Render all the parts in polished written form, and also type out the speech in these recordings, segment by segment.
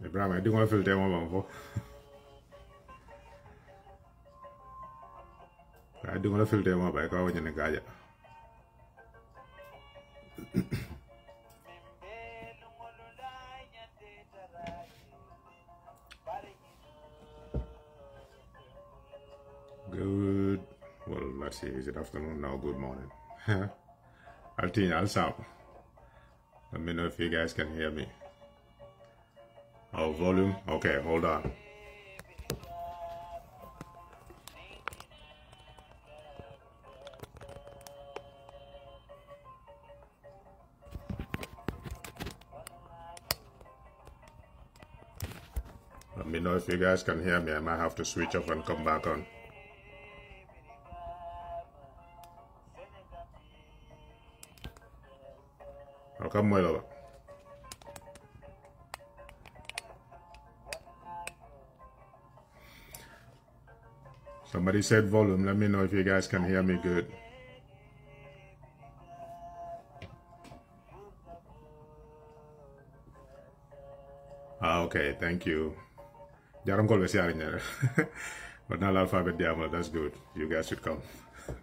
Ibrahim, I don't want to filter my bamfo. I don't want to filter my bike. I want to get it. Good. Well, let's see. Is it afternoon now? Good morning. I'll tell you, I'll stop. Let me know if you guys can hear me. Oh, volume? Okay, hold on. Let me know if you guys can hear me. I might have to switch off and come back on. I'll come right over. Somebody said volume. Let me know if you guys can hear me good. Okay, thank you. But now alphabet diamond, that's good. You guys should come.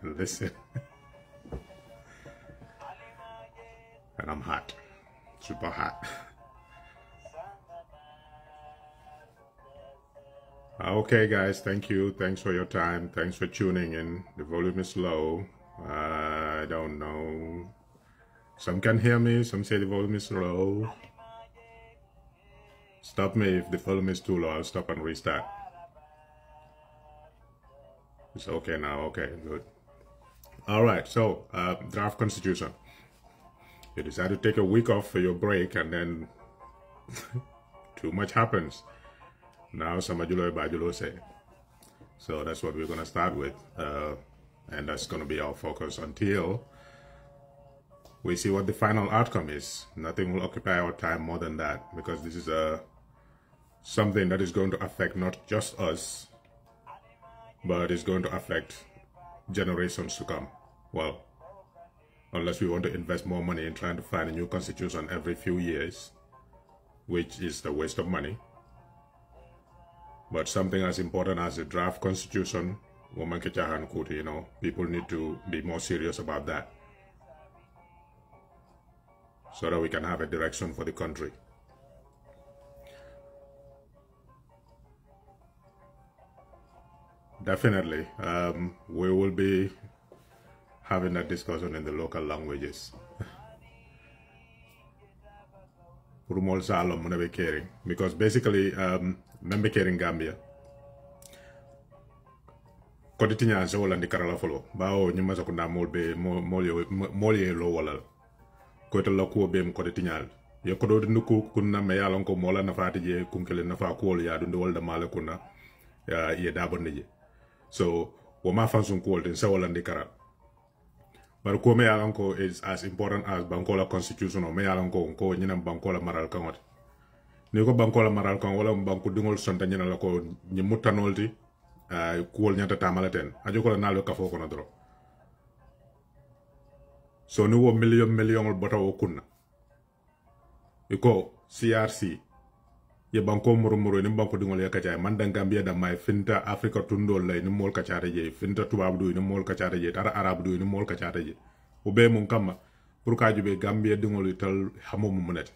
Listen. And I'm hot. Super hot. Okay, guys, thank you. Thanks for your time. Thanks for tuning in. The volume is low. I don't know. Some can hear me. Some say the volume is low. Stop me if the volume is too low. I'll stop and restart. It's okay now. Okay, good. All right, so draft constitution. You decide to take a week off for your break, and then too much happens. Now, 𝒂𝒊𝒏 say. So that's what we're going to start with. And that's going to be our focus until we see what the final outcome is. Nothing will occupy our time more than that, because this is something that is going to affect not just us, but it's going to affect generations to come. Well, unless we want to invest more money in trying to find a new constitution every few years, which is a waste of money. But something as important as a draft constitution, you know, people need to be more serious about that, so that we can have a direction for the country. Definitely, we will be having that discussion in the local languages. Because basically, member caring Gambia. Koditinya so la ndikarala folo. Bao nyuma sa kuna molye lo wala. Ko to lako be m koditinya. Yo ko do nuku kunna me yalon ko mola na fati je kunkele na fa ko ya do wala mala kuna ya ye dabonde. So wo ma fansun ko den sa wala ndikara. But ko me yalanko is as important as Bankola constitution or me yalanko ko nyina Bankola maral kangot. Ni ko Bankola maral kan wala banku dingol sonta nyina la ko nyi mutanolti ko nyata tamalaten. Ajo ko na lo kafo ko na dro. So ni wo million bota wo kunna. Iko CRC ye banko murumuru ni banko dingol yakata man dan Gambia da may finta Africa tundol lay ni mol kacare je finta tubab du ni mol kacare je tara arab du ni mol kacare je o be mon kama pour ka jube Gambia dingol tal xamo mu munet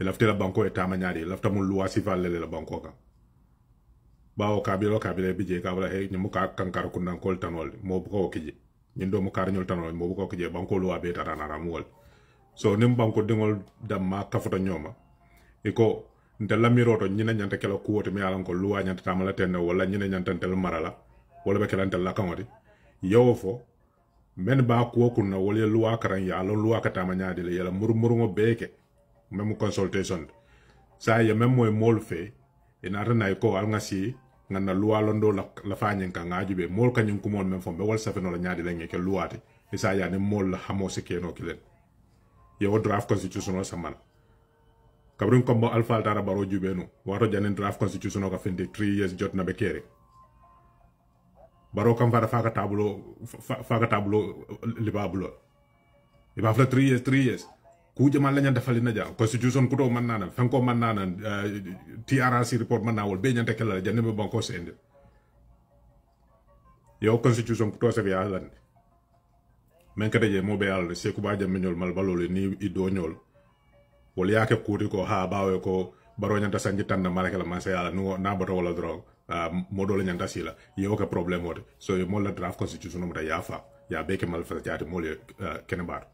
lafte la banko e tama nyaari lafta mu loi civil le la banko ka bawo kabilo bije ka wala he ni mu ka kankar ku nan kol tanol mo bu ko kiji ni do mu kar nyol tanol mo bu ko kiji banko loi be tara na ramul so nim banko dingol dam ma kafuta nyoma iko nte la miroto ñina ñanta kela kuwote mi yalan ko luwa ñanta tamala tenne wala ñina ñanta tel marala wala be kela la kamati yowo fo men ba kuwo kunna wala luwa karan ya lo luwa ka tama ñaadi le yala murmuru ngo beke même consultation sa ya même moy mol fe ina rena ko al ngasi ngana luwa londo la fañen ka ngaaju be mol kanyum ko mon même fo be wal safeno la ñaadi le ngeke luwati isa ya ne mol la xamo se keno kilen yow draft constitutional samana kabrin kombo alfa altara baro jubenu wato janen draft constitution ka finde 3 years jot na be kere baro kam faka tablo libabulo iba fla 3 years ku jamal la ñanta falina ja constitution kuto man nanan fanko man nanan TRRC report man nawol be ñanta kala janne be banko sende yo constitution kuto se ya lan men kade je mo be yalla 𝒂𝒂𝒏 ñol mal balole ni ido ñol wol yaake kuti ko ha bawe ko baro ñanta sanji tan na malaka la man sa yalla no na bato wala drog modole ñanta sila yo ka problème wote so mo la draft constitution mo da yafa ya beke mal fa jaati mo le kenebar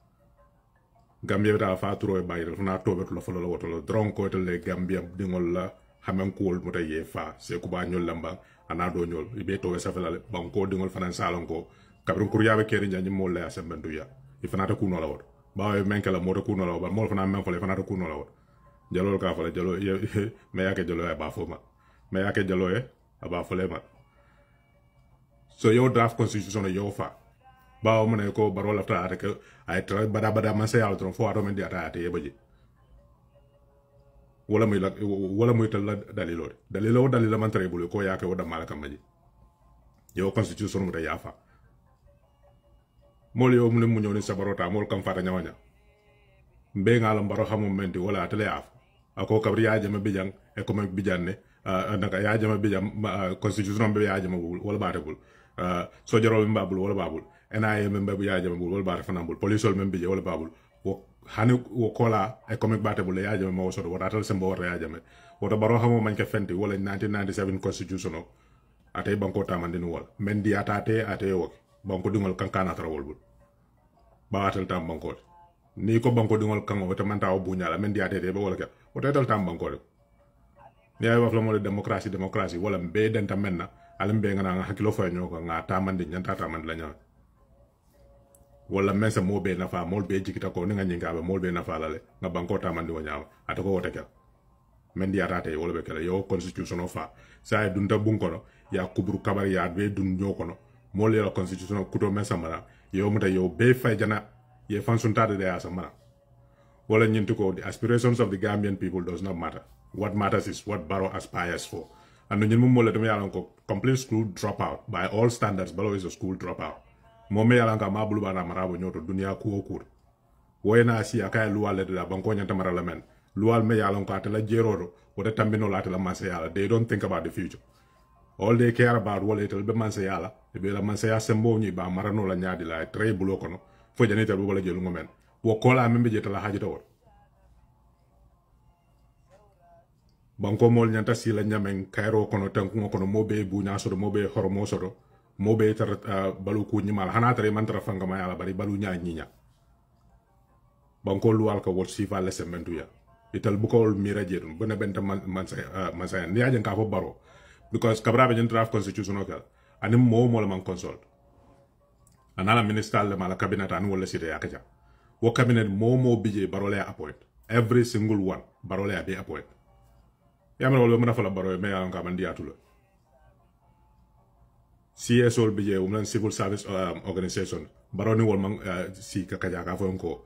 Gambia ta fa turo e bayre fana tobe to la folo woto lo dron ko to le Gambia dingol la xamen ko mo tay ye fa 𝒂𝒂𝒏 ñol lamba ana do ñol ibe to sa fela banko dingol fana salon ko kabrin kuryabe keri ñani mo le asembendu ya ifana ta kuno la woto bawe menkala mo ta kuno la ba mo fana men fele fana ta kuno la woto jalol ka fala jalo me yake jalo e ba foma me yake jalo e aba fole ma so yo draft constitution yo fa bawo mo ne ko baro la ta ke ay tra bada man se yalla tron fo ato men di ata ye baji wala muy tal dalilo man tre bulu ko yake woda mala kamaji yo constitution mo da yafa mol yo mun mu ñew ni sabarota mol kam fata ñawanya mbe ngalam baro xamum menti wala atale af ako kabri ya jama bijang e ko mek bijanne naka ya jama bijam constitution be ya jama bul wala batabul so jaro be babul wala babul NIA membe bu ya jama bul wala bat fanambul police ol membe wala babul wo hani wo kola e ko mek batabul ya jama mo so wala tal sembo wala ya jama woto baro xamum man ka fenti wala 1997 constitution atay banko tamandini wala men di atate ate wo banko dingol kankana trawol bul bawatal tam banko ni ko banko dingol kango wata man taw buñala men diate be wala ka wata dal tam banko de ni ay wax la mo démocratie wala be denta menna alam be ngana nga hakilo fa ñoko nga tamandi ñanta tamandi la ñaan wala men sa mo be na fa mol be jikita ko ni nga ñinga be mol be na fa la le nga banko tamandi wanyaaw ata ko wote ka men diatate wala be kala yo constitution fa sa dunta bunko no ya kubru kabar ya be dun ñoko no mol ya constitution kuto men samara yo muta yo be fay jana ye fansuntade de asamara wala ñinti ko the aspirations of the Gambian people does not matter. What matters is what Barrow aspires for. And ñun mo le dama yalan ko complete school dropout by all standards. Barrow is a school dropout. Mo me yalan ka mabulu bana marabo nyoto dunia ku okur. Woyena si akay luwal de la banko ñanta marala men. Luwal me yalan ko atela jerodo wota tambino la atela manse yala. They don't think about the future. All they care about wala itel be manse yala. Be la manse ya sembo ñi ba marano la ñaadi la très bulo kono. Fo janita bu wala jelu ngomen wo kola membe jeta la hajita wor banko mol nyanta sila nyamen kairo kono tanku kono mobe bu nyaso mobe hormo sodo mobe tar balu ku nyimal hanatare mantra fanga ma yala bari balu nya nyinya banko luwal ko wor sifa la sementu ya ital bu ko mira jedum bena benta man sa ni ajen ka fo baro because kabrabe nyen draft constitution okal anim mo la man consult anala minister le mala cabinet an wala site yakaja wo cabinet mo bije barole appoint every single one barole be appoint yamna wala mena fala baro me an ka man diatulo CSO bije umlan civil service organization baroni wol man si ka kaja ka fo ko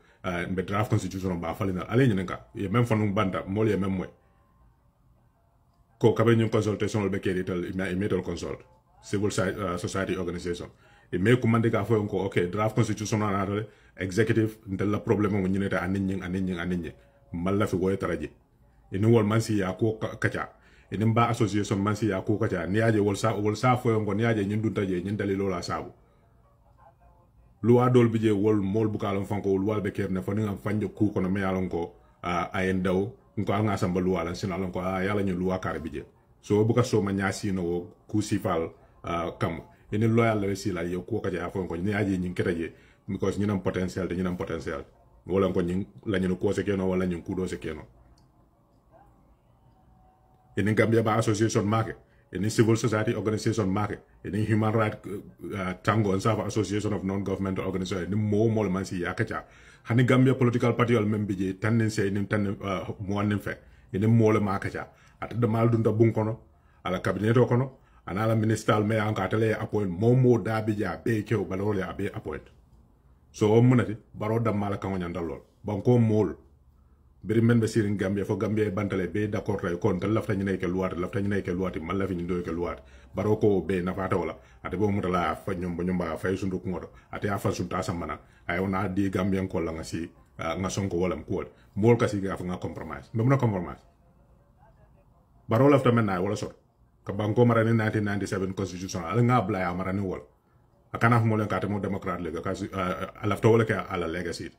be draft constitution ba falina ale nyenka ye même fonu banda mol ye même moy ko cabinet consultation be kedi tel metal consult civil society organization e me ko mande ka fo ko okay draft constitution na executive ndel la problème mo ñineta anin malla fi woy taraji ene wol man si ya ko kacha ene ba association man si ya ko kacha ni aje wol sa fo ngo ni aje ñin dunta je ñin dalilo la sabu loi dol bije wol mol bu kalon fanko wol wal be kerne fo ni ngam fanjo ku kono me yalon ko ayen daw ko nga samba loi la sinalon ko yalla ñu loi kar bije so bu ka so ma ñasi no ku sifal kam ene loyal la si la yo ko kacha fo ko ni aje ñin ketaje because ñinam potentiel de ñinam potentiel wala ko ñing lañu ko se keno wala ñu kudo se keno ene Gambia ba association market ene civil society organization market ene human right tango and South association of non-governmental organization ni mo man si yakacha hani Gambia political party al membe je tendency ni tan mo wan fe ene mo le makacha at de mal dunda bun kono ala cabinet kono anala minister me an ka tele appoint mo dabija be kew balole abe appoint so o munati baro dam mala kan wanya dalol banko mol beri men be sirin Gambia fo Gambia bantale be d'accord ray kon dal lafta ñine ke luwat mal lafi ñu do ke luwat baro ko be na fata wala ate bo mutala fa ñom ba ñom ba fay sundu ko ngodo ate afa sunta samana ay wona di Gambien ko la nga si nga sonko wala mkuol mol kasi ga nga compromise me muna compromise baro lafta men na wala sor ka banko marani 1997 constitution ala nga bla ya marani wala akana mo len kate mo democrat le kasi lafta wala ka ala legacy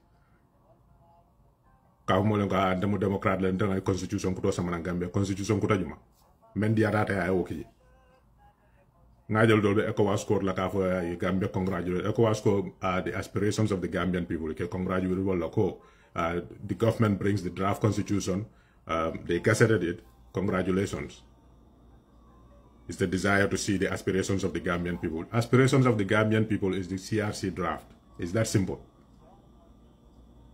ka mo len ka demo democrat le ndanga constitution ko to sama na Gambia constitution ko tajuma men dia data ya woki ngajal dolbe ECOWAS score la ka fa Gambia congratulate ECOWAS score the aspirations of the Gambian people ke congratulate wala ko the government brings the draft constitution they gazetted it congratulations. It's the desire to see the aspirations of the Gambian people. Aspirations of the Gambian people is the CRC draft. It's that simple.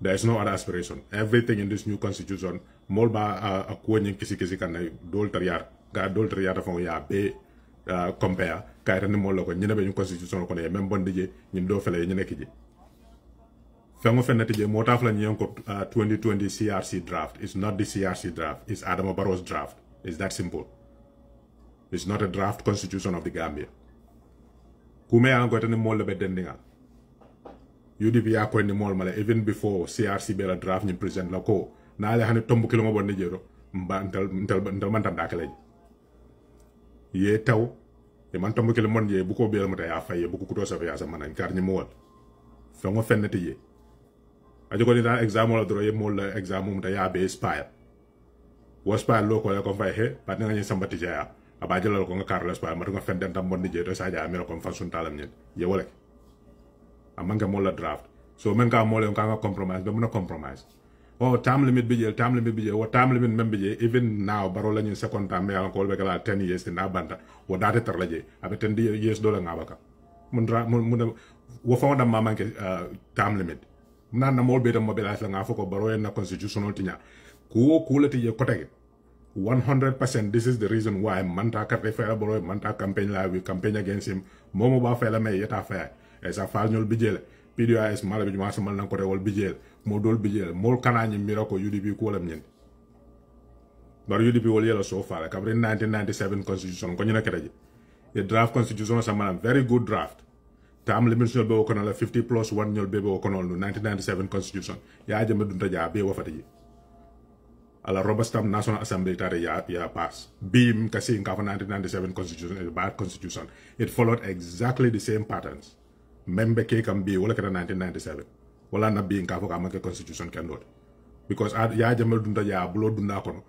There is no other aspiration. Everything in this new constitution, molba a kwenye kisi kana dol teriyar, ga dol teriyar fa ya be compare kayra ni mol ko nyina be ñu constitution ko ne même bon dije ñin do fele ñu nekk ji. Fengo fenati je motaf la ñen ko 2020 CRC draft. It's not the CRC draft. It's Adama Barrow's draft. It's that simple. It's not a draft constitution of the Gambia. Kume an got any more be dendinga. UDP ya ko ni mol mala even before CRC be la draft ni present la ko na le hani tombu kilo mo bon ni jero mba ntal man tam dakale. Ye taw e man tombu kilo mon je bu ko be la mata ya fay bu ko kuto sa ya sa manan kar ni mol. Fa ngo fennati ye. Ajo ko ni da exam wala dro ye mol exam mum ta ya be spire. Was pa lo ko ko fay he pa nga ni sambati ja aba jëlal ko nga Carlos pa ma nga fen den tam bon di je to sa ja amelo ko fan sun talam ñet ye wala amanga mo la draft so men ka mo le nga compromise be mëna compromise oh time limit bi je wo time limit même bi je even now baro lañu second time me ko be kala 10 years na banta wo date tar la je abe 10 years do la nga baka mun wo fa wona manke time limit nan na mo be tam mobilise la nga foko baro en na constitutional tinya ku la ti je ko tege 100%. This is the reason why Manta Katefa Boro Manta campaign la we campaign against him. Momo ba fela me yeta fa. As a fal ñol bijel. PDOS mala bi ma mal nan ko rewol bijel. Mo dol bijel. Mol kanani mirako UDP ko lam ñen. Bar UDP wol yela so far. Kabri 1997 constitution ko ñu nak daji. The draft constitution sa manam very good draft. Tam limit ñol be ko na la 50+1 ñol be ko no 1997 constitution. Ya jëm dunta ja be wa fati. ala Robestam National Assembly tare ya pass. Beam kasi in 1997 constitution is a bad constitution. It followed exactly the same patterns. Membe ke kan be wala kada 1997. Wala na be in ka make constitution can do. Because ya jamel dunda ya bulo dunda kono.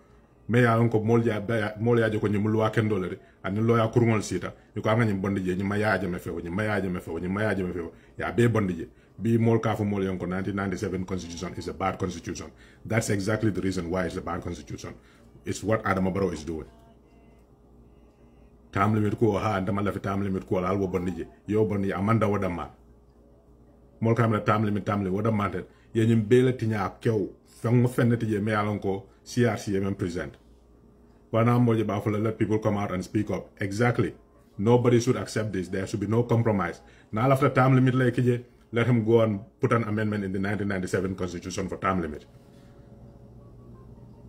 Me ya lon ko mol ya ko nyum luwa ken dolere an lo ya kurngol sita ko anga nyim bondi je nyima ya jame fewo ya be bondi je bi mol ka fo mol yon ko 1997 constitution is a bad constitution. That's exactly the reason why it's a bad constitution. It's what Adama Barrow is doing. Time limit ko ha ndama la fi time limit ko alwo bondi je yo bondi amanda wadama mol kam la time limit wadama te ye nyim bele tinya kew fengo fennati je me alon ko CRC even present. Let people come out and speak up. Exactly. Nobody should accept this. There should be no compromise. Now after time limit, let him go and put an amendment in the 1997 constitution for time limit.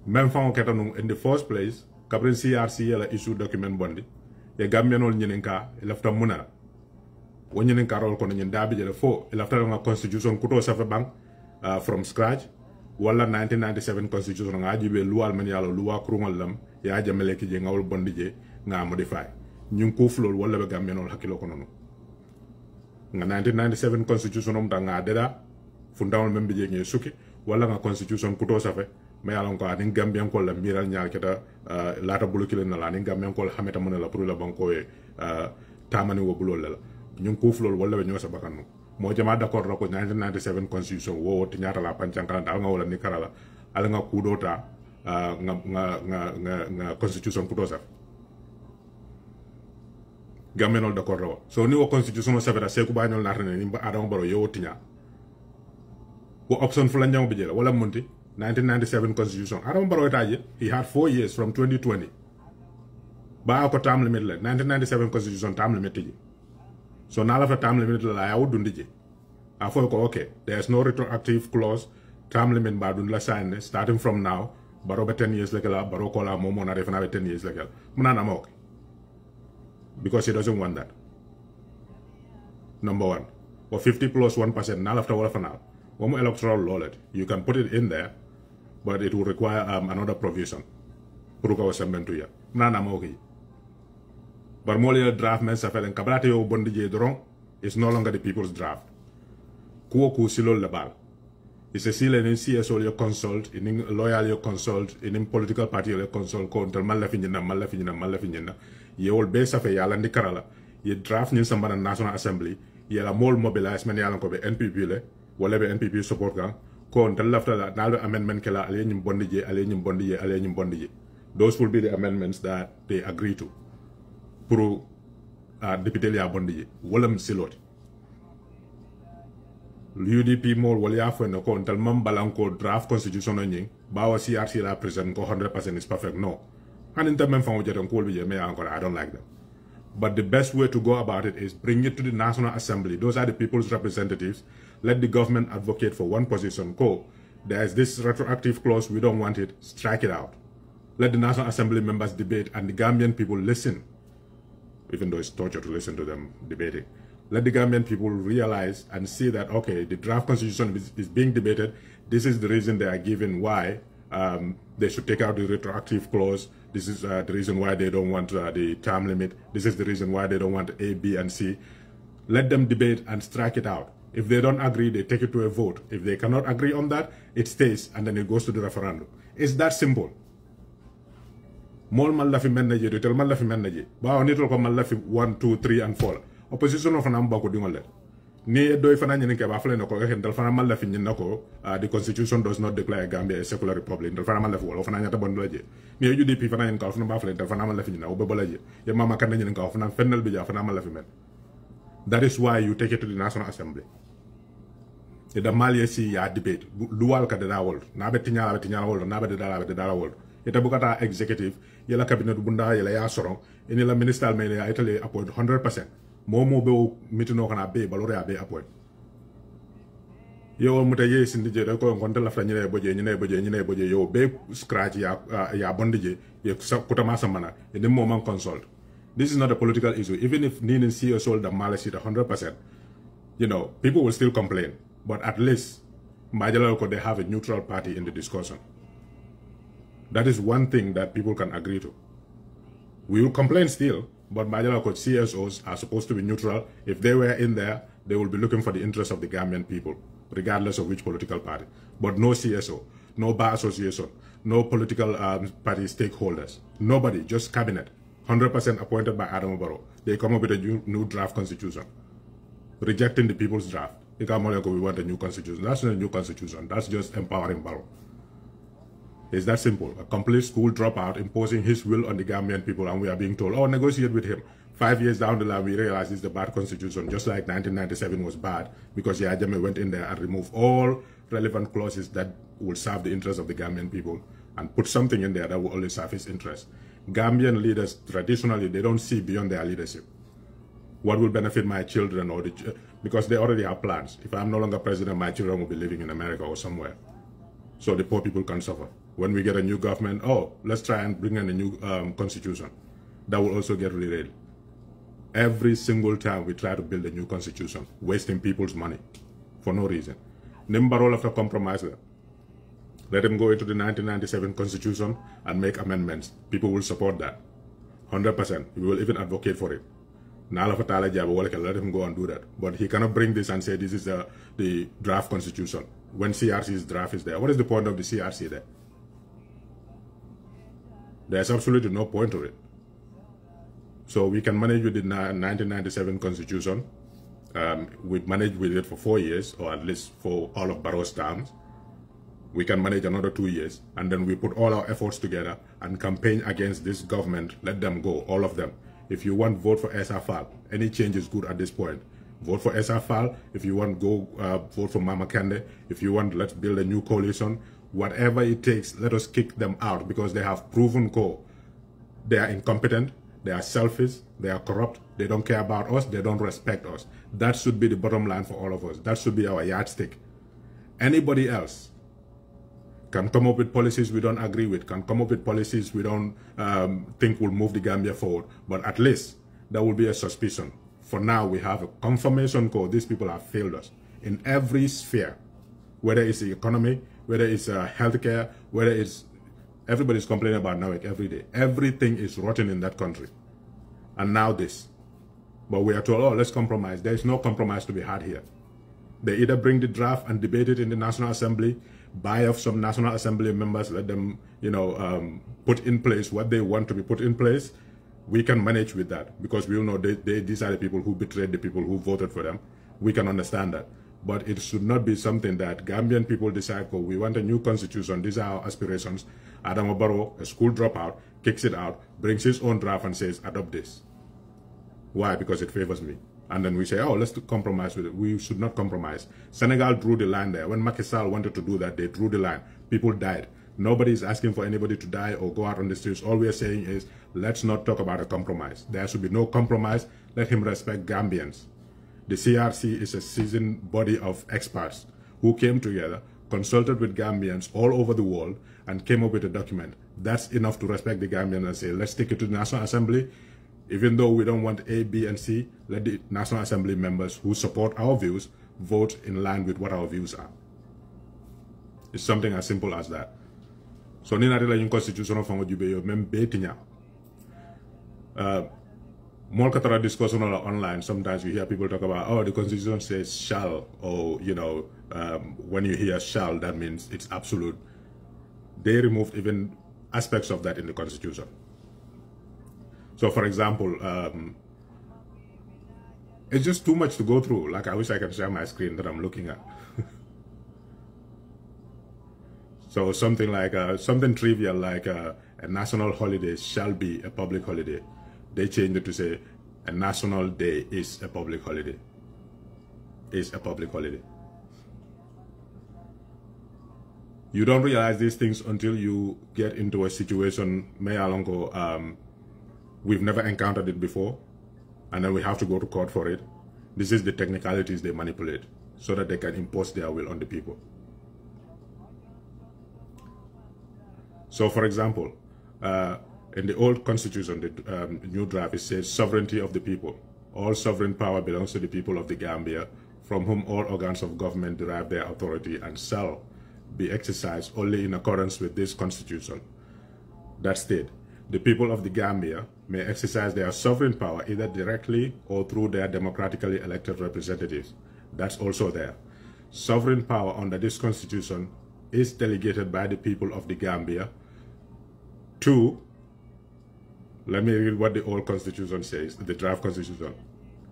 In the first place, Kabrin CRC issue document bondi. Ye Gambian ol nyininka left muna. When nyininka roll kono nyin dabi jele fo after a constitution kuto safe bang from scratch. Wala 1997 constitution nga jibe luwal men yalo luwa krungol lam ya jamele ki je ngawol bondi je nga modify ñun ko flol wala be gamenol hakilo ko nono nga 1997 constitution om nga deda fundawol men je ngi suki wala nga constitution kuto safe me yalo ko adin gambian ko la miral nyaal keta lata bulukile na la ni gambian ko hameta mon la pour la banko e tamani wo bulol la ñun ko flol wala be ñosa bakano mo jama d'accord ko 1997 constitution wo tinyata la panchankala dal nga wala ni karala ala nga kudota nga constitution kudosa gamenol d'accord so ni wo constitution savera se ku bañol natane ni Adama Barrow yo tinya wo option fu la ñaw bi jela wala monti 1997 constitution Adama Barrow taje he had 4 years from 2020 ba ko time limit la 1997 constitution time limit ji. So now after time limit la ya wudu ndije. Afo ko okay, there's no retroactive clause. Time limit ba dun la sign starting from now. Baro 10 years like la baro ko la momo na refna 10 years like la. Muna na okay. Because he doesn't want that. Number one. Or 50+1% now after wala for now. One electoral law, you can put it in there, but it will require another provision. But more draft men suffer and Kabrate o Bondi Dron is no longer the people's draft. Kuoku Silo Labal. It's a seal in CSO you consult, in loyal you consult, in political party you consult, control Malafinina. You all base of a Yalandi Karala. You draft in some National Assembly, you are more mobilized many Yalan Kobe NPP, whatever NPP support gang, ko until after that, now amendment Kela, Alenium Bondi. Those will be the amendments that they agree to. Pro Deputy Bondi, Willem Silot. UDP more Walia for no until Mambalanco draft constitution on ying, Bawa CRC represent 100% is perfect. No. And in terms of I don't like them. But the best way to go about it is bring it to the National Assembly. Those are the people's representatives. Let the government advocate for one position. There is this retroactive clause, we don't want it, strike it out. Let the National Assembly members debate and the Gambian people listen. Even though it's torture to listen to them debating. Let the Gambian people realize and see that, okay, the draft constitution is being debated. This is the reason they are given why they should take out the retroactive clause. This is the reason why they don't want the term limit. This is the reason why they don't want A, B, and C. Let them debate and strike it out. If they don't agree, they take it to a vote. If they cannot agree on that, it stays and then it goes to the referendum. It's that simple. Mol malafi menaje, do tell malafi menaje. Ba onitol ko malafi 1, 2, 3, and 4. Opposition of an ambako dingole. Ni do ifana nyini ke ba fle no ko hen dal fana malafi nyina ko the constitution does not declare Gambia a secular republic. Dal fana malafi wala fana nyata bon laje. Ni UDP fana nyin ka fana ba fle dal fana malafi nyina o be bolaje. Ya mama kan nyini ka fana fennel bi ja fana malafi men. That is why you take it to the National Assembly. The Mali si ya debate. Lual ka de da world. Na be tinyala world, na be de dala world. Ita bukata executive, yela cabinet bunda yela ya sorong, ini la minister mele ya itali appoint 100%. Momo be mitino kana be balore ya be appoint. Yo muta ye sindije de ko ngonta la franyine boje yo be scratch ya bondije ye kutama samana ini moment consult. This is not a political issue. Even if Ninin CEO sold the Malaysia 100%, you know, people will still complain. But at least they have a neutral party in the discussion. That is one thing that people can agree to. We will complain still, but CSOs are supposed to be neutral. If they were in there, they will be looking for the interests of the Gambian people, regardless of which political party. But no CSO, no bar association, no political party stakeholders. Nobody, just cabinet. 100% appointed by Adam Barrow. They come up with a new draft constitution, rejecting the people's draft. We want a new constitution. That's not a new constitution. That's just empowering Barrow. It's that simple. A complete school dropout imposing his will on the Gambian people, and we are being told, oh, negotiate with him. 5 years down the line, we realize it's the bad constitution, just like 1997 was bad, because Yahya Jammeh went in there and removed all relevant clauses that will serve the interests of the Gambian people and put something in there that will only serve his interests. Gambian leaders, traditionally, they don't see beyond their leadership. What will benefit my children, or because they already have plans. If I'm no longer president, my children will be living in America or somewhere. So the poor people can suffer. When we get a new government, oh, let's try and bring in a new constitution. That will also get derailed. Every single time we try to build a new constitution, wasting people's money for no reason. Nimbarol after compromise there. Let him go into the 1997 constitution and make amendments. People will support that. 100%. We will even advocate for it. Let him go and do that. But he cannot bring this and say this is the draft constitution. When CRC's draft is there. What is the point of the CRC there? There's absolutely no point to it. So we can manage with the 1997 constitution. We managed with it for 4 years, or at least for all of Barrow's terms. We can manage another 2 years, and then we put all our efforts together and campaign against this government. Let them go, all of them. If you want, vote for SFL. Any change is good at this point. Vote for SFL. If you want, go vote for Mama Kande. If you want, let's build a new coalition. Whatever it takes, let us kick them out, because they have proven they are incompetent, they are selfish, they are corrupt, they don't care about us, they don't respect us. That should be the bottom line for all of us. That should be our yardstick. Anybody else can come up with policies we don't agree with, can come up with policies we don't think will move the Gambia forward, but at least there will be a suspicion. For now, we have a confirmation code. These people have failed us in every sphere. whether it's the economy, whether it's healthcare, whether it's everybody's complaining about NAWEC every day. Everything is rotten in that country. And now this. But we are told, oh, let's compromise. There is no compromise to be had here. They either bring the draft and debate it in the National Assembly, buy off some National Assembly members, let them, put in place what they want to be put in place. We can manage with that because we all know these are the people who betrayed the people who voted for them. We can understand that. But it should not be something that Gambian people decide, oh, we want a new constitution, these are our aspirations. Adama Barrow, a school dropout, kicks it out, brings his own draft and says, adopt this. Why? Because it favors me. And then we say, oh, let's compromise with it. We should not compromise. Senegal drew the line there. When Macky Sall wanted to do that, they drew the line. People died. Nobody is asking for anybody to die or go out on the streets. All we are saying is, let's not talk about a compromise. There should be no compromise. Let him respect Gambians. The CRC is a seasoned body of experts who came together, consulted with Gambians all over the world, and came up with a document. That's enough to respect the Gambians and say, let's take it to the National Assembly. Even though we don't want A, B, and C, let the National Assembly members who support our views vote in line with what our views are. It's something as simple as that. So, nina rela yung constitution of Fango Jube yo mem betinya. More katara discussion online, sometimes you hear people talk about, oh, the constitution says shall, or, when you hear shall, that means it's absolute. They removed even aspects of that in the constitution. So, for example, it's just too much to go through. Like, I wish I could share my screen that I'm looking at. So, something like, something trivial like a national holiday shall be a public holiday. They changed it to say a national day is a public holiday. Is a public holiday. You don't realize these things until you get into a situation, we've never encountered it before, and then we have to go to court for it. This is the technicalities they manipulate so that they can impose their will on the people. So, for example, in the old constitution, the new draft, it says sovereignty of the people. All sovereign power belongs to the people of the Gambia, from whom all organs of government derive their authority and shall be exercised only in accordance with this constitution. That state, the people of the Gambia may exercise their sovereign power either directly or through their democratically elected representatives. That's also there. Sovereign power under this constitution is delegated by the people of the Gambia to, let me read what the old constitution says, the draft constitution.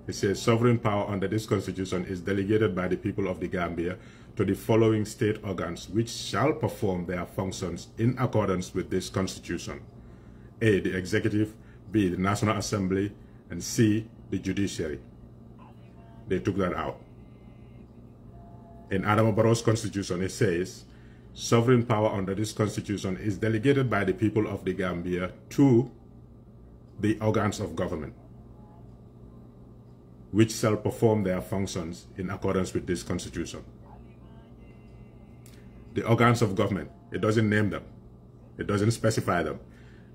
It says, sovereign power under this constitution is delegated by the people of the Gambia to the following state organs, which shall perform their functions in accordance with this constitution. A, the executive, B, the National Assembly, and C, the judiciary. They took that out. In Adama Barrow's constitution, it says, sovereign power under this constitution is delegated by the people of the Gambia to the organs of government, which shall perform their functions in accordance with this constitution. The organs of government, it doesn't name them. It doesn't specify them.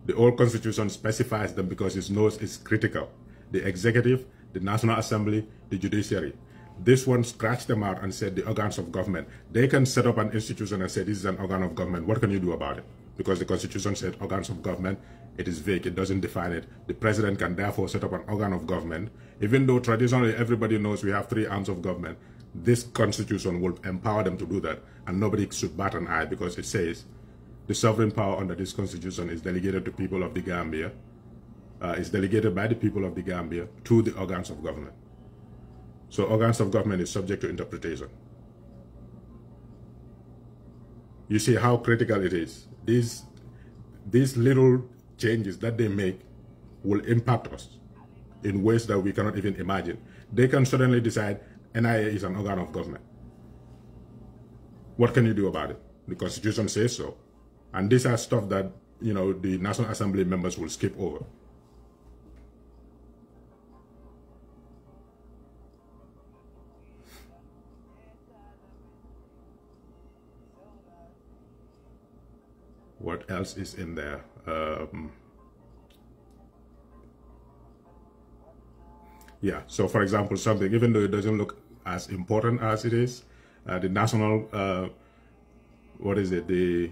The old constitution specifies them because it knows it's critical. The executive, the National Assembly, the judiciary. This one scratched them out and said the organs of government. They can set up an institution and say this is an organ of government. What can you do about it? Because the constitution said organs of government. It is vague. It doesn't define it. The president can therefore set up an organ of government. Even though traditionally everybody knows we have 3 arms of government, this constitution will empower them to do that. And nobody should bat an eye because it says the sovereign power under this constitution is delegated to people of the Gambia, is delegated by the people of the Gambia to the organs of government. So organs of government is subject to interpretation. You see how critical it is. These little changes that they make will impact us in ways that we cannot even imagine. They can suddenly decide NIA is an organ of government. What can you do about it? The Constitution says so. And these are stuff that, the National Assembly members will skip over. What else is in there? Yeah, so for example, something, even though it doesn't look as important as it is, the national, what is it? The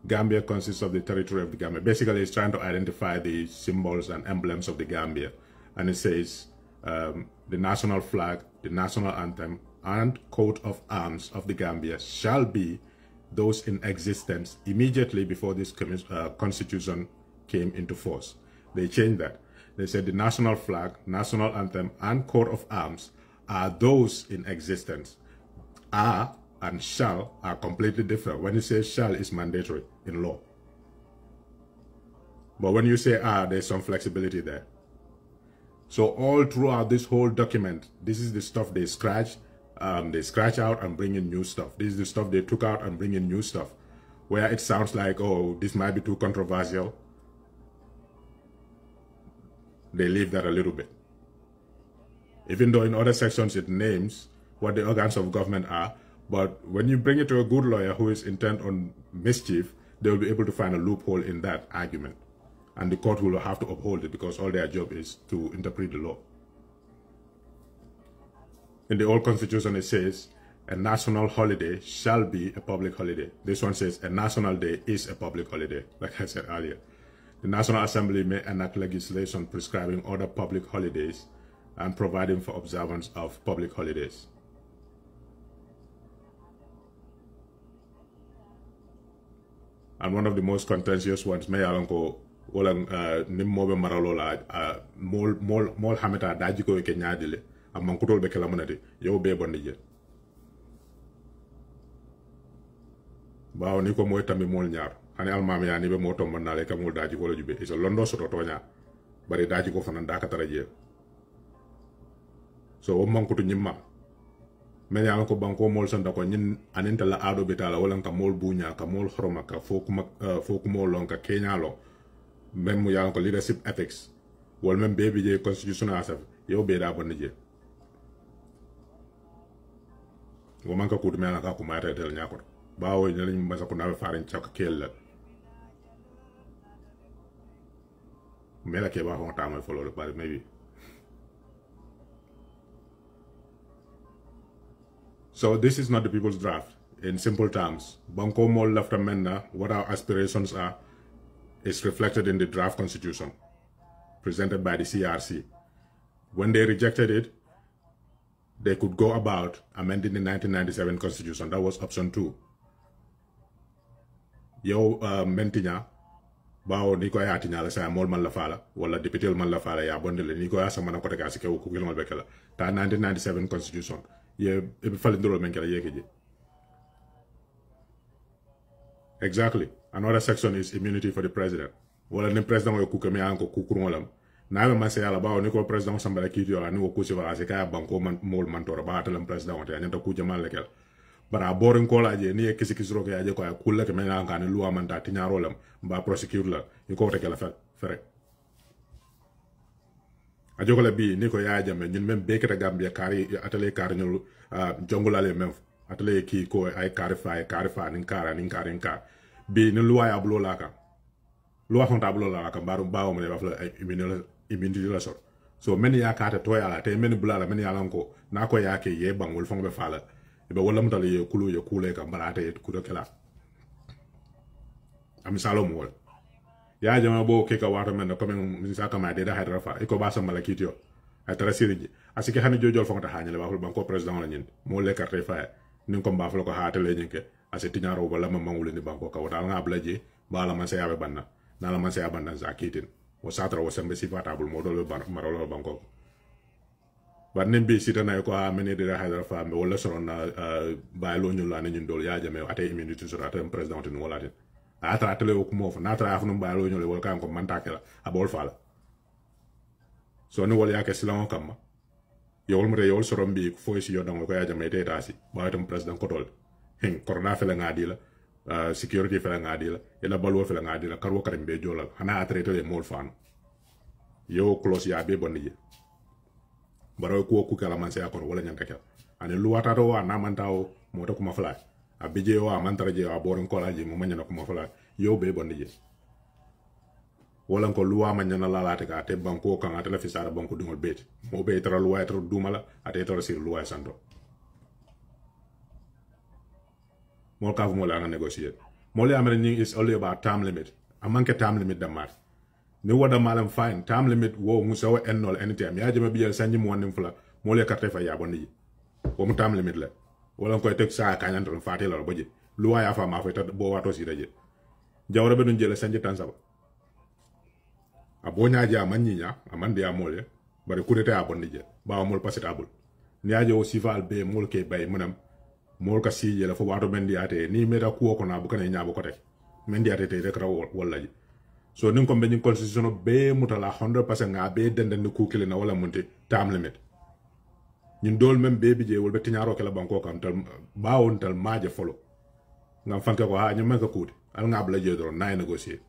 Gambia consists of the territory of the Gambia. Basically, it's trying to identify the symbols and emblems of the Gambia. And it says the national flag, the national anthem, and coat of arms of the Gambia shall be those in existence immediately before this constitution came into force. They changed that. They said the national flag, national anthem, and coat of arms are those in existence. Are and shall are completely different. When you say shall, it's mandatory in law. But when you say are, there's some flexibility there. So all throughout this whole document, this is the stuff they scratch out and bring in new stuff. This is the stuff they took out and bring in new stuff. Where it sounds like, oh, this might be too controversial, they leave that a little bit. Even though in other sections it names what the organs of government are, but when you bring it to a good lawyer who is intent on mischief, they will be able to find a loophole in that argument. And the court will have to uphold it because all their job is to interpret the law. In the old constitution, it says a national holiday shall be a public holiday. This one says a national day is a public holiday, like I said earlier. The National Assembly may enact legislation prescribing other public holidays and providing for observance of public holidays. And one of the most contentious ones, may alanko walang nimmobe maralola mol hameta dajiko ke nyaadile amman kutol be kala monati yow be bonde je bawo ni ko moy tammi mol ñaar hani almam ya ni be mo tomba na le kamul dajiko la jube iso londo soto tonya bari dajiko fanan da ka taraje so o man kutu nyimma men ya ko banko mol sanda ko nyin anenta la ado betala wala ka mol bunya ka mol xoroma ka foku mol lon ka kenya lo même mu yang ko leadership ethics wala même baby je constitutional asaf yow be da bon je wo man ka kutu mena ka ko mate del nyako bawo ni lañ massa ko nawe farin chak kel mela ke ba ho ta moy follow but maybe. So this is not the people's draft. In simple terms, Banko Mol left amenda, what our aspirations are, is reflected in the draft constitution presented by the CRC. When they rejected it, they could go about amending the 1997 constitution. That was option 2. Yo mentinya, bao niko ya tinya la sa mol man la fala, wala député man la fala ya bondele niko ya sama na ko tega ci kew ku ngol bekela. Ta 1997 constitution. Exactly. Another section is immunity for the president. Well, the president will cook me and cook rolam. Now, I say about Nico President somebody kid you and Wokusiva as a guy banko mol mantor battle and president and to Kujamal legal. But a boring college near Kisikis Rock, I cool like a man and Luaman that Tina rolam by prosecutor. You go take a ferret. A jogola bi niko ya jame ñun même bekata Gambia kari atelier kari ñu jongulale même atelier ki ko ay kari fa nin kara bi ni loi ya blo la ka loi fonta blo la ka baru bawo mo ba fla immunity la sort so men ya kata to ya la te men bula la men ya lanko na ko ya ke ye bangul fong be fala be wala mutale ye kulu ka barata ye kudo kala am salom wol ya jama bo ke ka wata men ko men saka ma de da hadra fa iko ba sa malakitio atara siriji asike hani jojol fonta hanyale ba banko president la nyin mo le carte fa ni ko ba fa ko hatale nyinke asiti nyaro wala ma mangule ni banko ka wata nga blaje ba la man sa yabe banna na la man sa yabanna zakitin wo satra wo sembe sifatabul mo do marolo banko ba nembe sita na ko amene de da hadra fa me wala soron na ba lo nyul la ni ndol ya jame ate immunity sur ate president ni wala tin atra atele ko mo fa natra afnu ba lo nyol wol kan ko mantakela abol fala so no wol yake silamo kamma yowol mure yowol soron bi ko foy si yodan ko ya jame te tasi ba tam president ko tol hen corona fela ngadi la security fela ngadi la ela balwo fela ngadi la karwo karim be jolal hana atrete le mol fan yo close ya be bonni baro ko ku kala man se akor wala nyanka kala ani luwata to wa na mantaw mo to kuma fala abije wa mantara je wa boron ko laji mo manyana kuma fala yo be bonni wala ko luwa manyana la late ka te banko kan atela fisara banko dingol bet mo be tara luwa tara dumala ate tara sir luwa santo mol ka mo la nga negotiate mol ya amene is only about time limit amanke time limit da mat ni wada malam fine time limit wo musa wa ennol anytime ya jama biyel sanji mo wonim fula mol ya carte fa ya bondi wo mu time limit la wala koy tek sa ka nyanto faati la boje luwa ya fa ma fa ta bo wato si daje jawra be dun jele sanji tan saba abonya ja manyinya amande ya mole bari kudete ya bondi je ba mol passable ni aje o sival be mol ke bay munam mol ka si yela fo wato mendi ate ni meta kuo ko na bu kana nyaabo ko tek mendi ate te rek raw wala ji so nin ko be ni constitution be mutala 100% nga be denden ku kile na wala munti time limit ñun dol même be bije wol be tiñaro ke la banko kam tal baawon tal maaje folo ngam fanke ko ha ñu man ka kuuti al nga bla je do nay négocier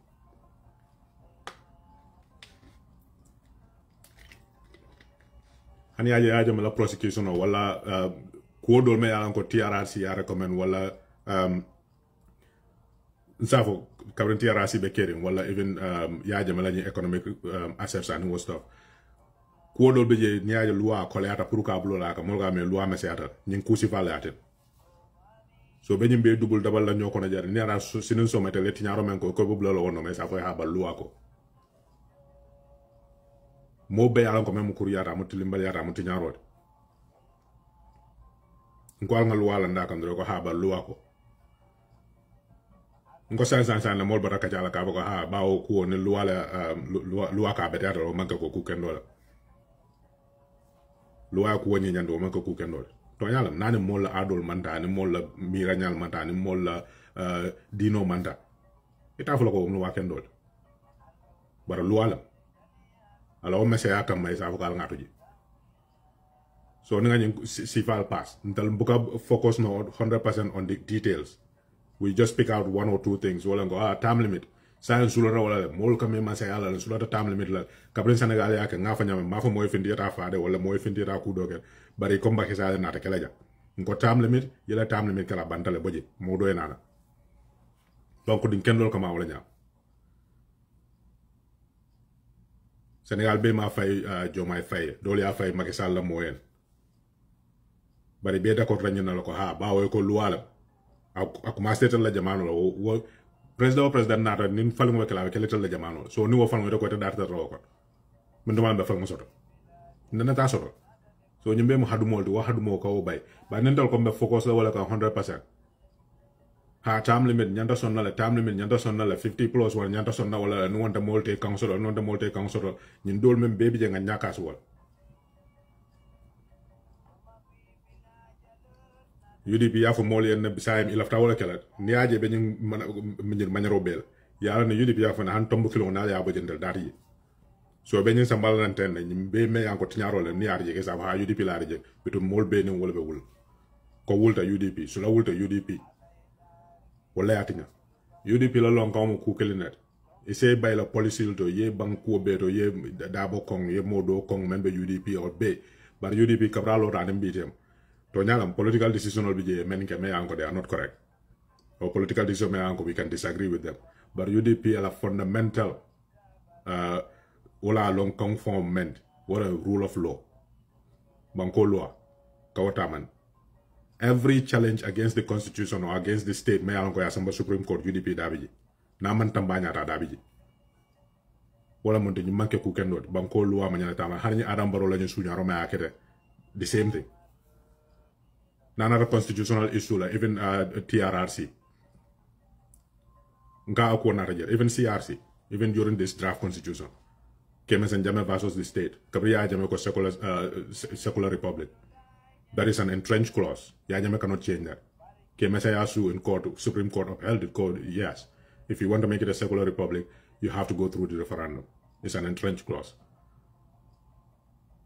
hani aje la prosecution wala ko dol me yalan ko TRRC ya recommend wala nsafo kabrin TRRC be kering wala even yaje la ni economic assets and stuff ko dol be je ni aje loi ko leata pour ka blo la ka mo ga me loi me seata ni kusi valate so be nyimbe double dabal la ñoko na jar ni ara sinin so mete le tiñaro men ko bu blo la wono me sa fo ha ba loi ko mo be yalan ko même kur yara mo tilimbal yara mo tiñaro ko al nga loi la ndaka ndro ko ha ba loi ko ngo san la mol baraka jala ka ko ha ba o ko ne loi la loi ka be dara o man ko ku kendo la loi ko woni nyando man ko ku kendo to yalla nani mol la adol manta ni mol la mira nyal manta ni mol la dino manta ita fo ko loi kendo bara loi la ala o mese ya kam may sa ko al ngatu ji so nga ñu civil pass ntal buka focus no 100% on the details we just pick out one or two things wala ngo time limit science sulo wala mol kam ma say ala sulo time limit la kabrin Senegal ya ka nga fa ñam ma fa moy findi ta faade wala moy findi ta ku doge bari combat xisa na ta kala ja ngo time limit yela time limit kala bantale boji mo doy nana donc duñ ken lol ko ma wala ñam Senegal be ma fay Jomay fay dole ya fay Macky Sall la moyen bari be d'accord rañu na ko ha ba way ko luwala ak ma setal la jamano la wo president nata nin falu mo kala ke letal la jamano so ni wo fal mo ko ta darta ro ko min dama be fal mo soto nana ta soto so ñimbe mo hadu moldi wa hadu mo ko bay ba nen dal ko be focus la wala ko 100% ha time limit nyanda sonna la time limit nyanda sonna la 50 plus wala nyanda sonna wala no wonta molte council no wonta molte council ñin dol mem bebi je nga ñakas wala UDP ya fo mol yen bisayem ilafta wala kala ni aje be ñu min manero bel ya na UDP ya fo na han tombu kilo na ya bo jendal dati so be ñu sambal nan ten ñi be me yanko tiñaro le ni arje ke sa ha UDP la arje bitum mol be ni wala be wul ko wulta UDP so la wulta UDP wala yatinya UDP la lon ko mo ku kelinet ese bay la policy to ye banku be to ye dabo kong ye modo kong membe UDP or be bar UDP kabralo ranem bitem to nyalam political decision will be men ke me anko they are not correct or political decision me anko we can disagree with them but UDP a fundamental wala long conformment what a rule of law banko law kawataman every challenge against the constitution or against the state may alongo ya samba Supreme Court UDP dabiji na man tambanya ta dabiji wala monte ñu manke ku kendo banko loi ma ñana tama harni adam baro lañu suñu roma akete the same thing nana constitutional issue la even TRRC nga ko na rajer even CRC even during this draft constitution Kemes Njame versus the state Gabriel Jame ko secular republic. That is an entrenched clause. Yajame cannot change that. Kemesayasu in court, Supreme Court upheld it. Code, yes. If you want to make it a secular republic, you have to go through the referendum. It's an entrenched clause.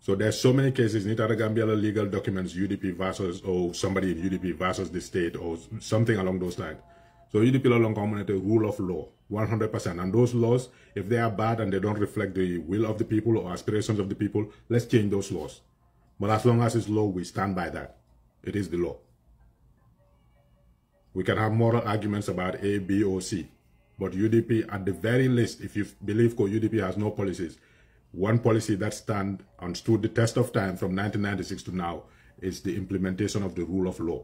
So there's so many cases in Gambia legal documents, UDP versus, or somebody in UDP versus the state, or something along those lines. So UDP along community rule of law, 100%. And those laws, if they are bad and they don't reflect the will of the people or aspirations of the people, let's change those laws. But as long as it's law, we stand by that. It is the law. We can have moral arguments about A, B, or C. But UDP, at the very least, if you believe UDP has no policies, one policy that stood the test of time from 1996 to now is the implementation of the rule of law.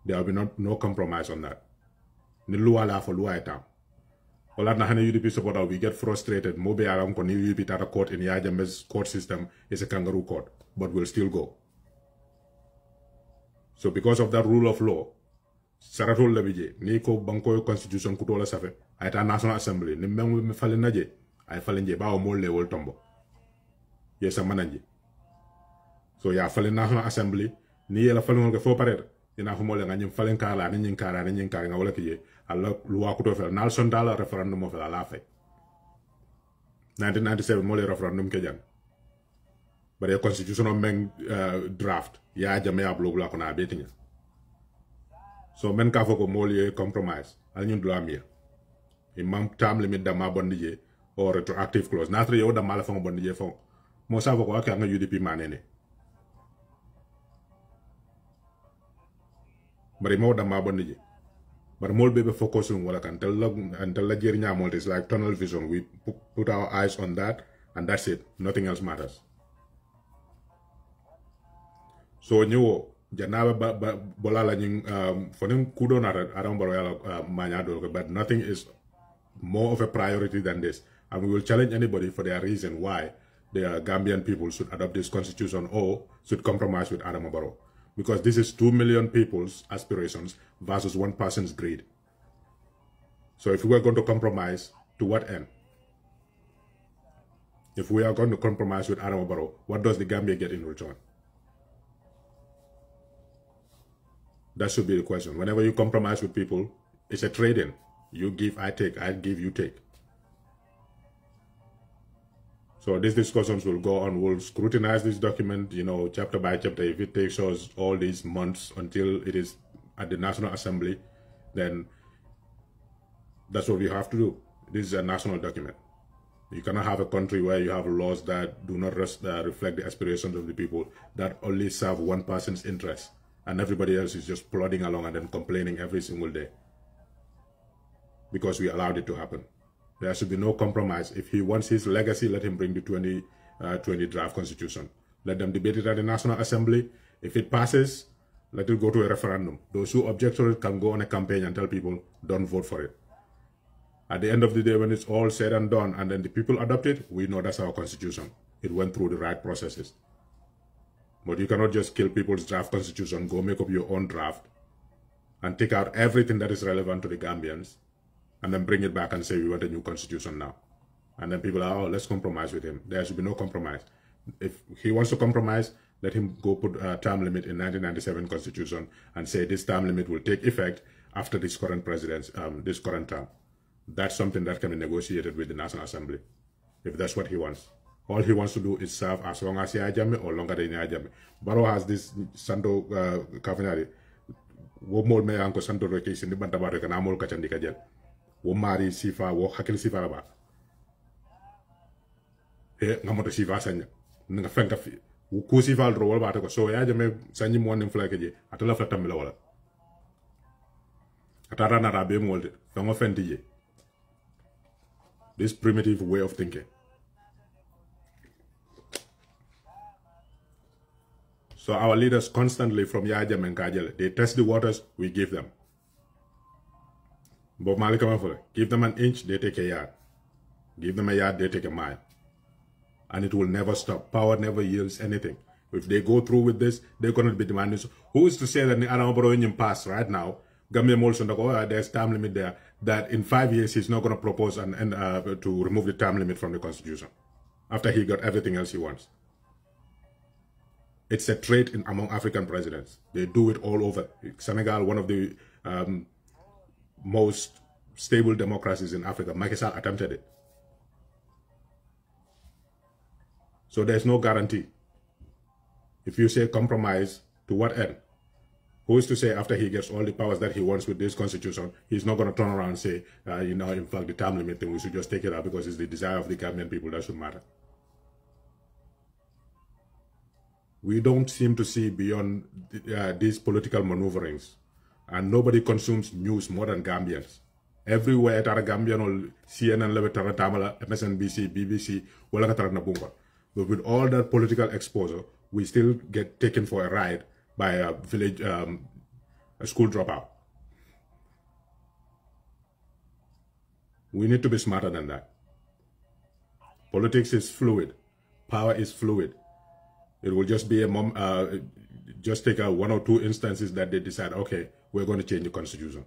there will be no compromise on that. Ni luwa la for luwa etam. Ola na hane UDP supporter, we get frustrated. Mobe aram ko ni UDP tata court in Yajam's court system is a kangaroo court, but we'll still go. So because of that rule of law, Saratol Labije, Niko Banko Constitution Kutola Safe, at a National Assembly, Nimem me Falinaje, I Falinje Bao Mole Level Tombo. Yes, a manager. So ya Falin National Assembly, ni la Falun ke fo parer, ina humole nganyim Falin Kala, Nin Kara, Nin Kara, Olaki, a Lua Kutofer, Nelson Dollar referendum of La Lafe. 1997 Mole referendum Kajan. But a constitutional men draft, ya Jamea Blue Black on our betting. So men ka foko mole compromise al ñun do amia imam term limit da ma bondije or retroactive clause natre yow da mala fon bondije fon mo sa foko ak nga UDP manene bari mo da ma bondije but mol bebe focus on wala kan tel la jernya mol is like tunnel vision. We put our eyes on that and that's it, nothing else matters. So ñewo Janaba Bolala Fonim Kudo Aram Boroyala Manyado, but nothing is more of a priority than this. And we will challenge anybody for their reason why the Gambian people should adopt this constitution or should compromise with Adam Barrow. Because this is 2 million people's aspirations versus one person's greed. So if we are going to compromise, to what end? If we are going to compromise with Adam Barrow, what does the Gambia get in return? That should be the question. Whenever you compromise with people, it's a trade-in. You give, I take. I give, you take. So these discussions will go on. We'll scrutinize this document, chapter by chapter. If it takes us all these months until it is at the National Assembly, then that's what we have to do. This is a national document. You cannot have a country where you have laws that do not reflect the aspirations of the people, that only serve one person's interest. And everybody else is just plodding along and then complaining every single day because we allowed it to happen. There should be no compromise. If he wants his legacy, let him bring the 2020 draft constitution. Let them debate it at the National Assembly. If it passes, let it go to a referendum. Those who object to it can go on a campaign and tell people, don't vote for it. At the end of the day, when it's all said and done, and then the people adopt it, we know that's our constitution. It went through the right processes. But you cannot just kill people's draft constitution, go make up your own draft, and take out everything that is relevant to the Gambians, and then bring it back and say we want a new constitution now. And then people are, oh, let's compromise with him. There should be no compromise. If he wants to compromise, let him go put a term limit in 1997 constitution and say this term limit will take effect after this current president's, this current term. That's something that can be negotiated with the National Assembly, if that's what he wants. All he wants to do is serve as long as he ajame or longer than he ajame. Barrow has this Santo Kavinari. Wo mol me anko Santo Reke in the Bantabare can amol kachandika jet. Wo mari sifa, wo hakil sifa raba. Ngamoto sifa sanya. Nga fenka fi. Wo ku sifa ro wala batako so ya jame sanyi mo nim flake je. Atala flata mila wala. Atara na rabe molde. Fengo fenti je. This primitive way of thinking. So our leaders constantly from Yajam and Kajel, they test the waters, we give them. But Malikama, give them an inch, they take a yard. Give them a yard, they take a mile. And it will never stop. Power never yields anything. If they go through with this, they're going to be demanding. Who is to say that in Araboroinian pass right now, Gambia Molson, there's time limit there, that in 5 years he's not going to propose to remove the time limit from the Constitution after he got everything else he wants. It's a trait among African presidents. They do it all over. Senegal, one of the most stable democracies in Africa. Macky Sall attempted it. So there's no guarantee. If you say compromise, to what end? Who is to say after he gets all the powers that he wants with this constitution, he's not going to turn around and say, in fact, the term limit thing, we should just take it out because it's the desire of the Gambian people that should matter. We don't seem to see beyond these political maneuverings. And nobody consumes news more than Gambians. Everywhere, Tara Gambian or CNN, Tara Tamala, MSNBC, BBC, wala Tara Nabunga. But with all that political exposure, we still get taken for a ride by village a school dropout. We need to be smarter than that. Politics is fluid. Power is fluid. It will just be just take one or two instances that they decide, okay, we're going to change the constitution.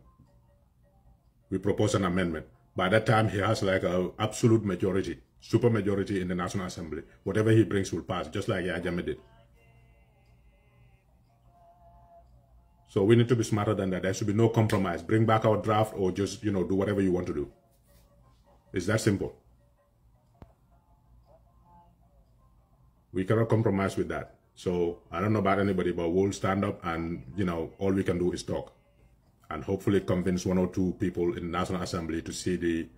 We propose an amendment. By that time, he has like an absolute majority, super majority in the National Assembly. Whatever he brings will pass, just like 𝒂𝒑𝒏𝒏 did. So we need to be smarter than that. There should be no compromise. Bring back our draft or just, do whatever you want to do. It's that simple. We cannot compromise with that. So I don't know about anybody, but we'll stand up and, all we can do is talk. And hopefully convince one or two people in the National Assembly to see the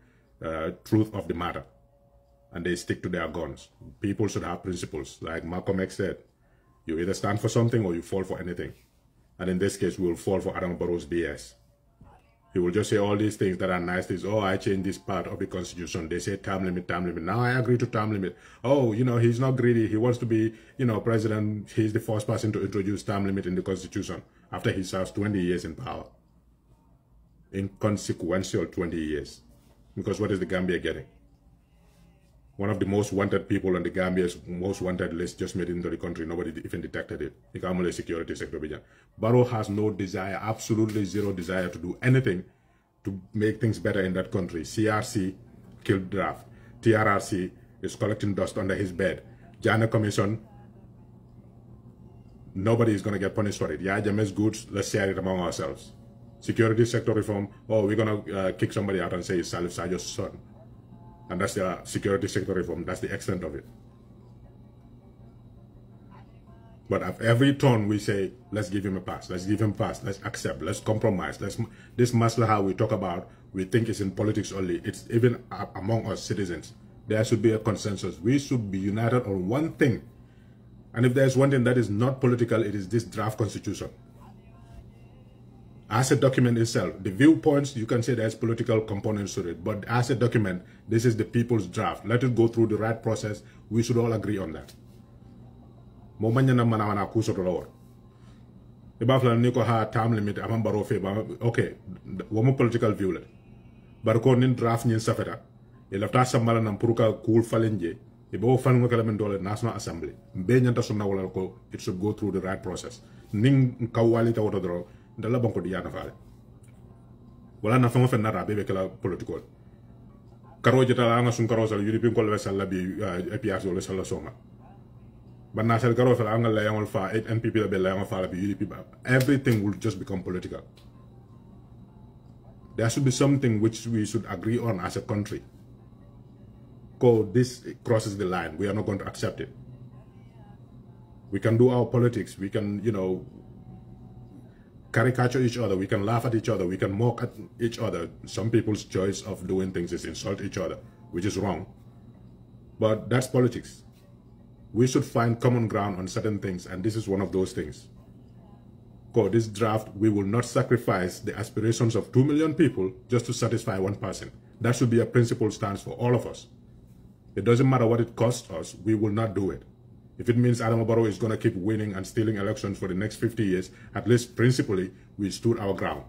truth of the matter. And they stick to their guns. People should have principles. Like Malcolm X said, you either stand for something or you fall for anything. And in this case, we will fall for Adama Barrow's BS. He will just say all these things that are nice. Oh, I changed this part of the constitution. They say term limit, term limit. Now I agree to term limit. Oh, he's not greedy. He wants to be, president. He's the first person to introduce term limit in the constitution after he serves 20 years in power. Inconsequential 20 years. Because what is the Gambia getting? One of the most wanted people on the Gambia's most wanted list just made it into the country. Nobody even detected it. The Kamala security sector. Barrow has no desire, absolutely zero desire to do anything to make things better in that country. CRC killed draft. TRRC is collecting dust under his bed. Jana Commission, nobody is going to get punished for it. 𝒂𝒑𝒏𝒏's goods, let's share it among ourselves. Security sector reform, oh, we're going to kick somebody out and say it's Salif Sajo's son. And that's the security sector reform. That's the extent of it. But at every turn we say, let's give him a pass. Let's give him a pass. Let's accept. Let's compromise. This maslaha we talk about, we think it's in politics only. It's even among us citizens. There should be a consensus. We should be united on one thing. And if there's one thing that is not political, it is this draft constitution. As a document itself, the viewpoints, you can say there's political components to it, but as a document, this is the people's draft. Let it go through the right process. We should all agree on that. Time limit, okay, one political view. But according to draft, il a fait sambala na puruka cool falenje. Ibo fan ngakala National Assembly. It should go through the right process. Ning kawali ta wotodro. Dalla banko di yana fale wala na fama fenna rabe be kala political karo jeta la nga sun karo sal yudi pin ko le sal bi APRC wala sal songa banna sal karo fala nga la yamol fa NPP la be la yamol fa bi UDP everything will just become political. There should be something which we should agree on as a country. This crosses the line. We are not going to accept it. We can do our politics. We can, caricature each other, we can laugh at each other, we can mock at each other. Some people's choice of doing things is insult each other, which is wrong. But that's politics. We should find common ground on certain things, and this is one of those things. This draft, we will not sacrifice the aspirations of 2 million people just to satisfy one person. That should be a principled stance for all of us. It doesn't matter what it costs us, we will not do it. If it means Adama Barrow is going to keep winning and stealing elections for the next 50 years, at least principally, we stood our ground.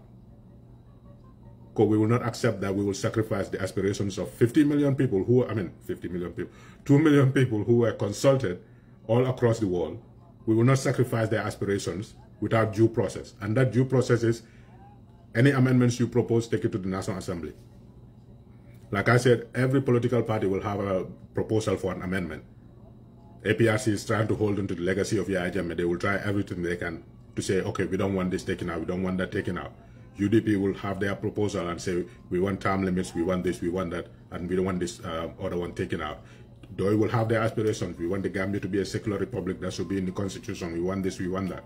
We will not accept that we will sacrifice the aspirations of 50 million people 2 million people who were consulted all across the world. We will not sacrifice their aspirations without due process. And that due process is any amendments you propose, take it to the National Assembly. Like I said, every political party will have a proposal for an amendment. APRC is trying to hold on to the legacy of 𝒂𝒑𝒏𝒏. They will try everything they can to say, okay, we don't want this taken out, we don't want that taken out. UDP will have their proposal and say, we want term limits, we want this, we want that, and we don't want this other one taken out. They will have their aspirations. We want the Gambia to be a secular republic that should be in the constitution. We want this, we want that.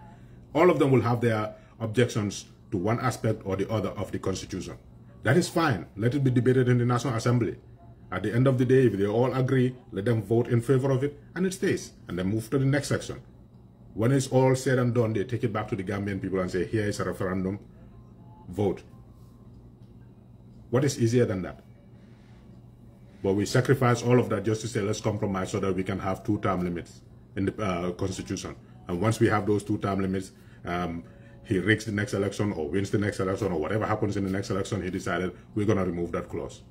All of them will have their objections to one aspect or the other of the constitution. That is fine. Let it be debated in the National Assembly. At the end of the day, if they all agree, let them vote in favor of it, and it stays. And then move to the next section. When it's all said and done, they take it back to the Gambian people and say, here is a referendum, vote. What is easier than that? But we sacrifice all of that just to say, let's compromise so that we can have 2 term limits in the Constitution. And once we have those 2 term limits, he rigs the next election or wins the next election or whatever happens in the next election, he decided we're going to remove that clause.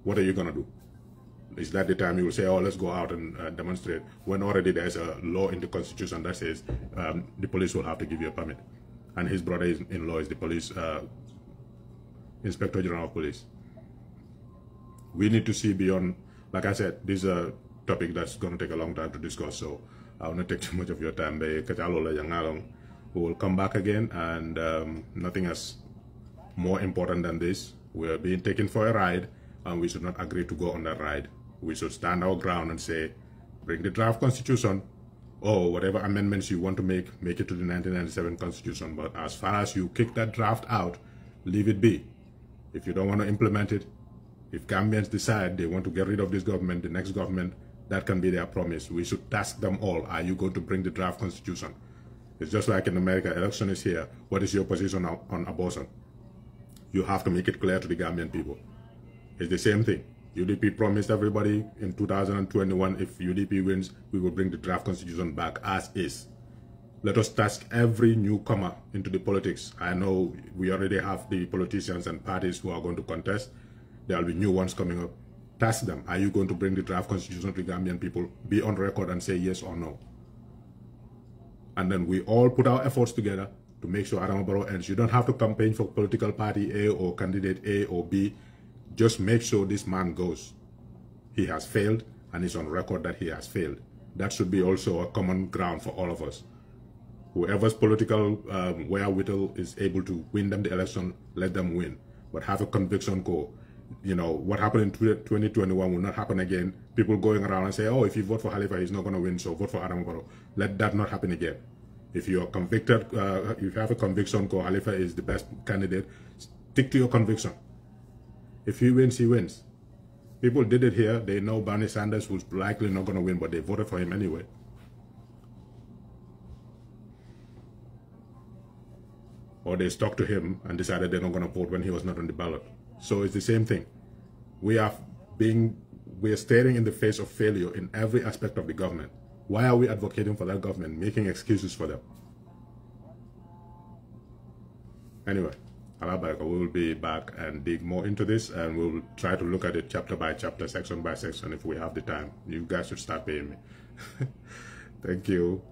What are you going to do? Is that the time you will say, oh, let's go out and demonstrate, when already there's a law in the constitution that says the police will have to give you a permit? And his brother-in-law is the police, Inspector General of Police. We need to see beyond, like I said, this is a topic that's going to take a long time to discuss, so I won't take too much of your time. We will come back again, and nothing is more important than this. We're being taken for a ride, and we should not agree to go on that ride. We should stand our ground and say, bring the draft constitution, or whatever amendments you want to make it to the 1997 constitution. But as far as you kick that draft out, leave it be. If you don't want to implement it, if Gambians decide they want to get rid of this government, the next government, that can be their promise. We should task them all. Are you going to bring the draft constitution? It's just like in America, election is here. What is your position on abortion? You have to make it clear to the Gambian people. It's the same thing. UDP promised everybody in 2021, if UDP wins, we will bring the draft constitution back as is. Let us task every newcomer into the politics. I know we already have the politicians and parties who are going to contest. There will be new ones coming up. Task them. Are you going to bring the draft constitution to the Gambian people? Be on record and say yes or no. And then we all put our efforts together to make sure Adama Barrow ends. You don't have to campaign for political party A or candidate A or B. Just make sure this man goes. He has failed, and it's on record that he has failed. That should be also a common ground for all of us. Whoever's political wherewithal is able to win them the election, let them win. But have a conviction core. You know, what happened in 2021 will not happen again. People going around and say, oh, if you vote for Halifa, he's not going to win, so vote for Adama Barrow. Let that not happen again. If you are convicted, if you have a conviction core, Halifa is the best candidate, stick to your conviction. If he wins, he wins. People did it here. They know Bernie Sanders was likely not going to win, but they voted for him anyway. Or they stuck to him and decided they're not going to vote when he was not on the ballot. So it's the same thing. We are staring in the face of failure in every aspect of the government. Why are we advocating for that government, making excuses for them? Anyway, we will be back and dig more into this, and we'll try to look at it chapter by chapter, section by section if we have the time. You guys should start paying me. Thank you.